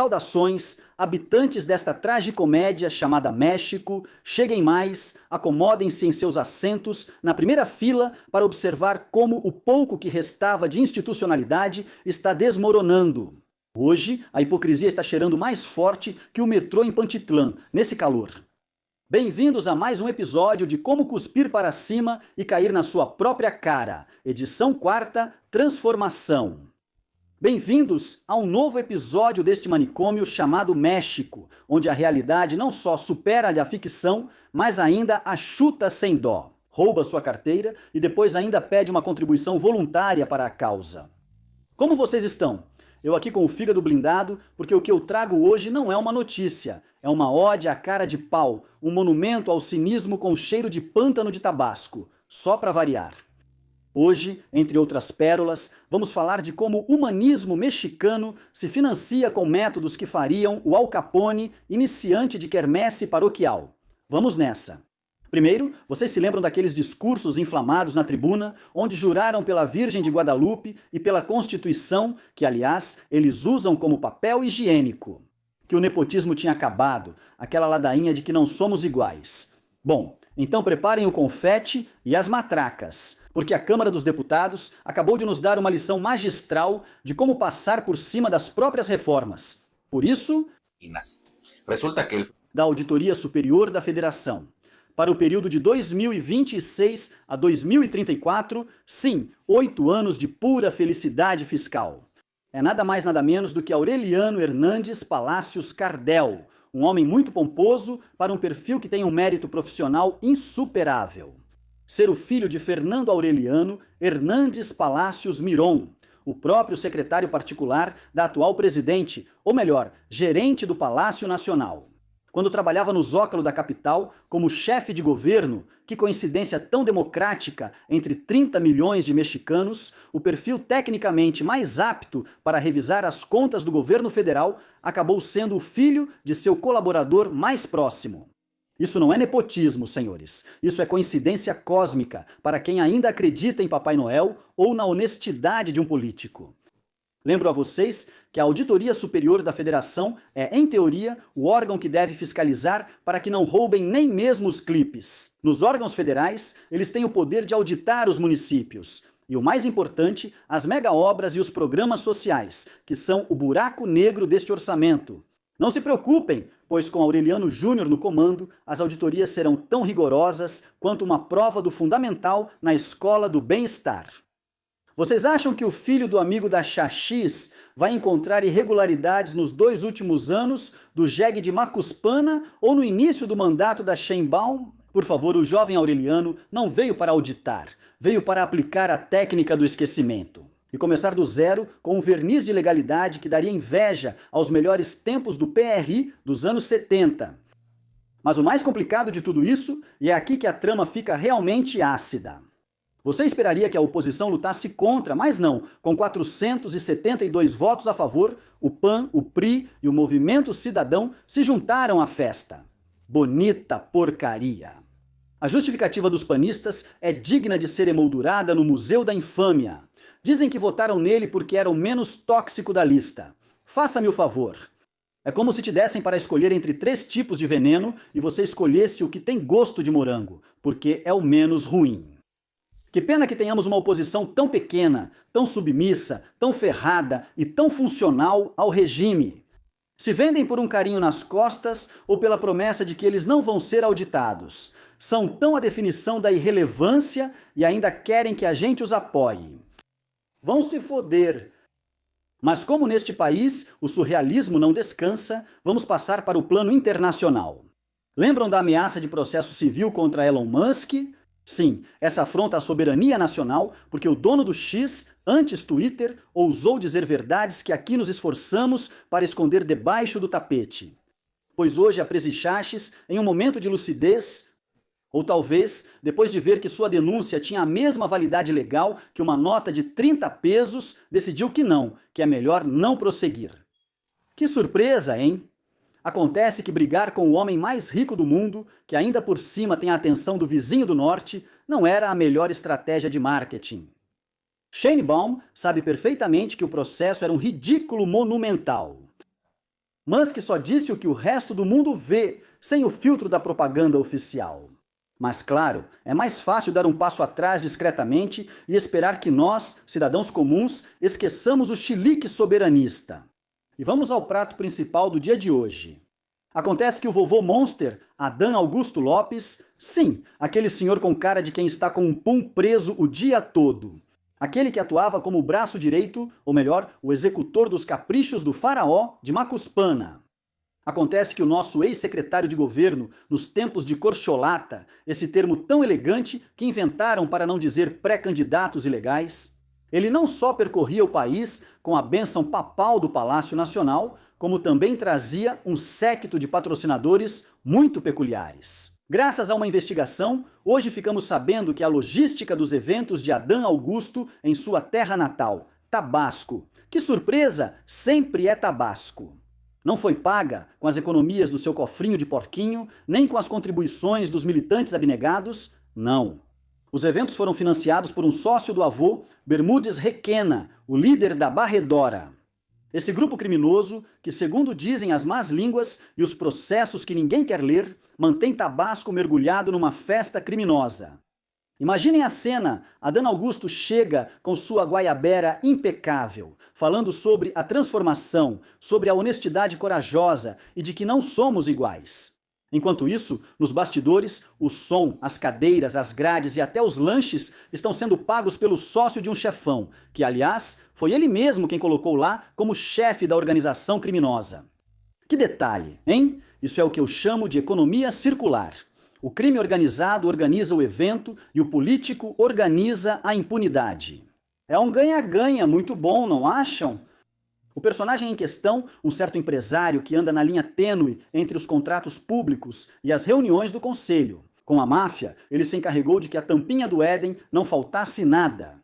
Saudações, habitantes desta tragicomédia chamada México, cheguem mais, acomodem-se em seus assentos na primeira fila para observar como o pouco que restava de institucionalidade está desmoronando. Hoje, a hipocrisia está cheirando mais forte que o metrô em Pantitlã, nesse calor. Bem-vindos a mais um episódio de Como Cuspir para Cima e Cair na Sua Própria Cara, edição 4ª, Transformação. Bem-vindos a um novo episódio deste manicômio chamado México, onde a realidade não só supera a ficção, mas ainda a chuta sem dó, rouba sua carteira e depois ainda pede uma contribuição voluntária para a causa. Como vocês estão? Eu aqui com o fígado blindado, porque o que eu trago hoje não é uma notícia, é uma ode à cara de pau, um monumento ao cinismo com cheiro de pântano de Tabasco, só para variar. Hoje, entre outras pérolas, vamos falar de como o humanismo mexicano se financia com métodos que fariam o Al Capone iniciante de quermesse paroquial. Vamos nessa! Primeiro, vocês se lembram daqueles discursos inflamados na tribuna, onde juraram pela Virgem de Guadalupe e pela Constituição, que aliás eles usam como papel higiênico. Que o nepotismo tinha acabado, aquela ladainha de que não somos iguais. Bom, então preparem o confete e as matracas, porque a Câmara dos Deputados acabou de nos dar uma lição magistral de como passar por cima das próprias reformas. Por isso, resulta que da Auditoria Superior da Federação. Para o período de 2026 a 2034, sim, 8 anos de pura felicidade fiscal. É nada mais nada menos do que Aureliano Hernandes Palacios Cardel, um homem muito pomposo para um perfil que tem um mérito profissional insuperável. Ser o filho de Fernando Aureliano Hernandes Palacios Miron, o próprio secretário particular da atual presidente, ou melhor, gerente do Palácio Nacional. Quando trabalhava no Zócalo da capital como chefe de governo, que coincidência tão democrática entre 30 milhões de mexicanos, o perfil tecnicamente mais apto para revisar as contas do governo federal acabou sendo o filho de seu colaborador mais próximo. Isso não é nepotismo, senhores. Isso é coincidência cósmica para quem ainda acredita em Papai Noel ou na honestidade de um político. Lembro a vocês que a Auditoria Superior da Federação é, em teoria, o órgão que deve fiscalizar para que não roubem nem mesmo os clipes. Nos órgãos federais, eles têm o poder de auditar os municípios. E o mais importante, as mega-obras e os programas sociais, que são o buraco negro deste orçamento. Não se preocupem, pois com Aureliano Júnior no comando, as auditorias serão tão rigorosas quanto uma prova do fundamental na escola do bem-estar. Vocês acham que o filho do amigo da Xaxis vai encontrar irregularidades nos 2 últimos anos do jegue de Macuspana ou no início do mandato da Sheinbaum? Por favor, o jovem Aureliano não veio para auditar, veio para aplicar a técnica do esquecimento. E começar do zero com um verniz de legalidade que daria inveja aos melhores tempos do PRI dos anos 70. Mas o mais complicado de tudo isso, e é aqui que a trama fica realmente ácida. Você esperaria que a oposição lutasse contra, mas não. Com 472 votos a favor, o PAN, o PRI e o Movimento Cidadão se juntaram à festa. Bonita porcaria. A justificativa dos panistas é digna de ser emoldurada no Museu da Infâmia. Dizem que votaram nele porque era o menos tóxico da lista. Faça-me o favor. É como se te dessem para escolher entre 3 tipos de veneno e você escolhesse o que tem gosto de morango, porque é o menos ruim. Que pena que tenhamos uma oposição tão pequena, tão submissa, tão ferrada e tão funcional ao regime. Se vendem por um carinho nas costas ou pela promessa de que eles não vão ser auditados. São tão a definição da irrelevância e ainda querem que a gente os apoie. Vão se foder. Mas como neste país o surrealismo não descansa, vamos passar para o plano internacional. Lembram da ameaça de processo civil contra Elon Musk? Sim, essa afronta à soberania nacional, porque o dono do X, antes Twitter, ousou dizer verdades que aqui nos esforçamos para esconder debaixo do tapete. Pois hoje a Presichaches, em um momento de lucidez, ou talvez, depois de ver que sua denúncia tinha a mesma validade legal que uma nota de 30 pesos, decidiu que não, que é melhor não prosseguir. Que surpresa, hein? Acontece que brigar com o homem mais rico do mundo, que ainda por cima tem a atenção do vizinho do norte, não era a melhor estratégia de marketing. Sheinbaum sabe perfeitamente que o processo era um ridículo monumental. Musk só disse o que o resto do mundo vê, sem o filtro da propaganda oficial. Mas claro, é mais fácil dar um passo atrás discretamente e esperar que nós, cidadãos comuns, esqueçamos o chilique soberanista. E vamos ao prato principal do dia de hoje. Acontece que o vovô Monster, Adão Augusto Lopes, sim, aquele senhor com cara de quem está com um pum preso o dia todo, aquele que atuava como o braço direito, ou melhor, o executor dos caprichos do faraó de Macuspana. Acontece que o nosso ex-secretário de governo, nos tempos de corcholata, esse termo tão elegante que inventaram para não dizer pré-candidatos ilegais, ele não só percorria o país com a bênção papal do Palácio Nacional, como também trazia um séquito de patrocinadores muito peculiares. Graças a uma investigação, hoje ficamos sabendo que a logística dos eventos de Adão Augusto em sua terra natal, Tabasco, que surpresa, sempre é Tabasco, não foi paga com as economias do seu cofrinho de porquinho, nem com as contribuições dos militantes abnegados, não. Os eventos foram financiados por um sócio do avô, Bermudes Requena, o líder da Barredora. Esse grupo criminoso, que segundo dizem as más línguas e os processos que ninguém quer ler, mantém Tabasco mergulhado numa festa criminosa. Imaginem a cena, Adão Augusto chega com sua guaiabera impecável, falando sobre a transformação, sobre a honestidade corajosa e de que não somos iguais. Enquanto isso, nos bastidores, o som, as cadeiras, as grades e até os lanches estão sendo pagos pelo sócio de um chefão, que, aliás, foi ele mesmo quem colocou lá como chefe da organização criminosa. Que detalhe, hein? Isso é o que eu chamo de economia circular. O crime organizado organiza o evento e o político organiza a impunidade. É um ganha-ganha muito bom, não acham? O personagem em questão, um certo empresário que anda na linha tênue entre os contratos públicos e as reuniões do conselho. Com a máfia, ele se encarregou de que a tampinha do Éden não faltasse nada.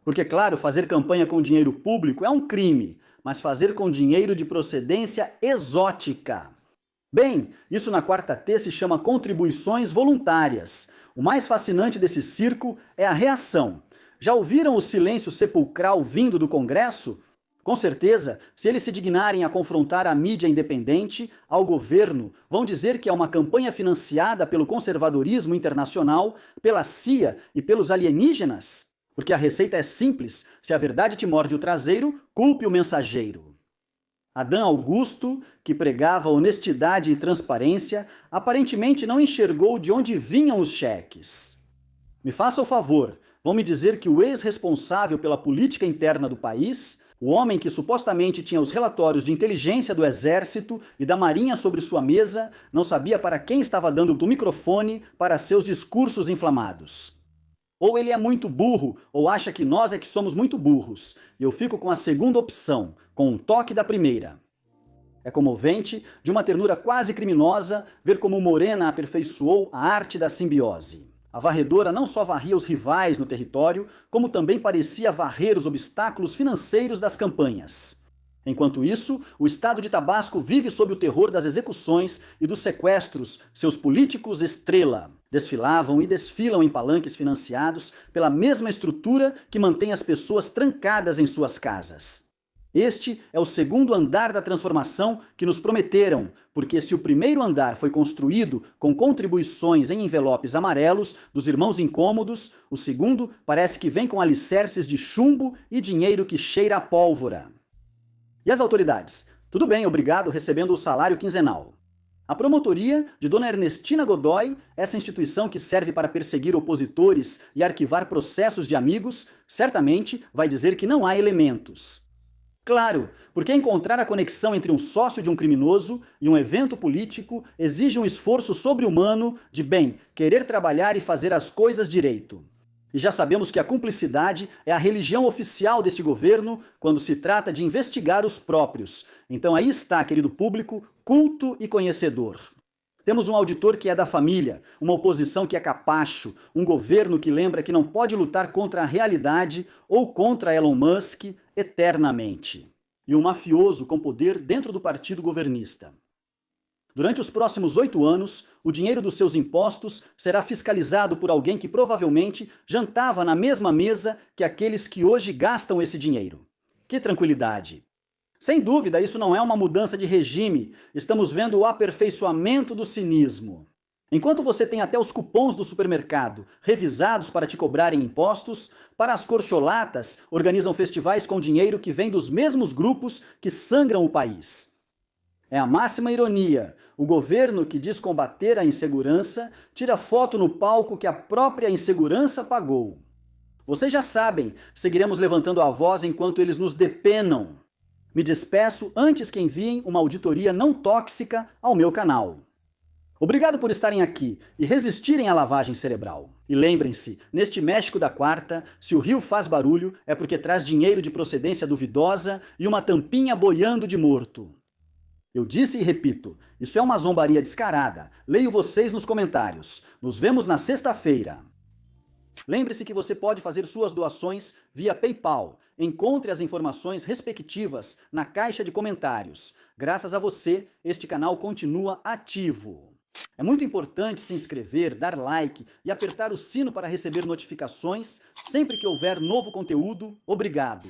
Porque, claro, fazer campanha com dinheiro público é um crime, mas fazer com dinheiro de procedência exótica. Bem, isso na 4T se chama contribuições voluntárias. O mais fascinante desse circo é a reação. Já ouviram o silêncio sepulcral vindo do Congresso? Com certeza, se eles se dignarem a confrontar a mídia independente, ao governo, vão dizer que é uma campanha financiada pelo conservadorismo internacional, pela CIA e pelos alienígenas. Porque a receita é simples: se a verdade te morde o traseiro, culpe o mensageiro. Adão Augusto, que pregava honestidade e transparência, aparentemente não enxergou de onde vinham os cheques. Me faça o favor, vão me dizer que o ex-responsável pela política interna do país, o homem que supostamente tinha os relatórios de inteligência do Exército e da Marinha sobre sua mesa, não sabia para quem estava dando o microfone para seus discursos inflamados. Ou ele é muito burro, ou acha que nós é que somos muito burros. E eu fico com a segunda opção, com um toque da primeira. É comovente, de uma ternura quase criminosa, ver como Morena aperfeiçoou a arte da simbiose. A varredora não só varria os rivais no território, como também parecia varrer os obstáculos financeiros das campanhas. Enquanto isso, o estado de Tabasco vive sob o terror das execuções e dos sequestros. Seus políticos estrela desfilavam e desfilam em palanques financiados pela mesma estrutura que mantém as pessoas trancadas em suas casas. Este é o segundo andar da transformação que nos prometeram, porque se o primeiro andar foi construído com contribuições em envelopes amarelos dos irmãos incômodos, o segundo parece que vem com alicerces de chumbo e dinheiro que cheira a pólvora. E as autoridades? Tudo bem, obrigado, recebendo o salário quinzenal. A promotoria de Dona Ernestina Godoy, essa instituição que serve para perseguir opositores e arquivar processos de amigos, certamente vai dizer que não há elementos. Claro, porque encontrar a conexão entre um sócio de um criminoso e um evento político exige um esforço sobre-humano de, bem, querer trabalhar e fazer as coisas direito. E já sabemos que a cumplicidade é a religião oficial deste governo quando se trata de investigar os próprios. Então aí está, querido público, culto e conhecedor. Temos um auditor que é da família, uma oposição que é capacho, um governo que lembra que não pode lutar contra a realidade ou contra Elon Musk eternamente. E um mafioso com poder dentro do partido governista. Durante os próximos 8 anos, o dinheiro dos seus impostos será fiscalizado por alguém que provavelmente jantava na mesma mesa que aqueles que hoje gastam esse dinheiro. Que tranquilidade! Sem dúvida, isso não é uma mudança de regime. Estamos vendo o aperfeiçoamento do cinismo. Enquanto você tem até os cupons do supermercado revisados para te cobrarem impostos, para as corcholatas organizam festivais com dinheiro que vem dos mesmos grupos que sangram o país. É a máxima ironia. O governo que diz combater a insegurança tira foto no palco que a própria insegurança pagou. Vocês já sabem, seguiremos levantando a voz enquanto eles nos depenam. Me despeço antes que enviem uma auditoria não tóxica ao meu canal. Obrigado por estarem aqui e resistirem à lavagem cerebral. E lembrem-se, neste México da Quarta, se o rio faz barulho é porque traz dinheiro de procedência duvidosa e uma tampinha boiando de morto. Eu disse e repito, isso é uma zombaria descarada. Leio vocês nos comentários. Nos vemos na sexta-feira. Lembre-se que você pode fazer suas doações via PayPal. Encontre as informações respectivas na caixa de comentários. Graças a você, este canal continua ativo. É muito importante se inscrever, dar like e apertar o sino para receber notificações sempre que houver novo conteúdo. Obrigado!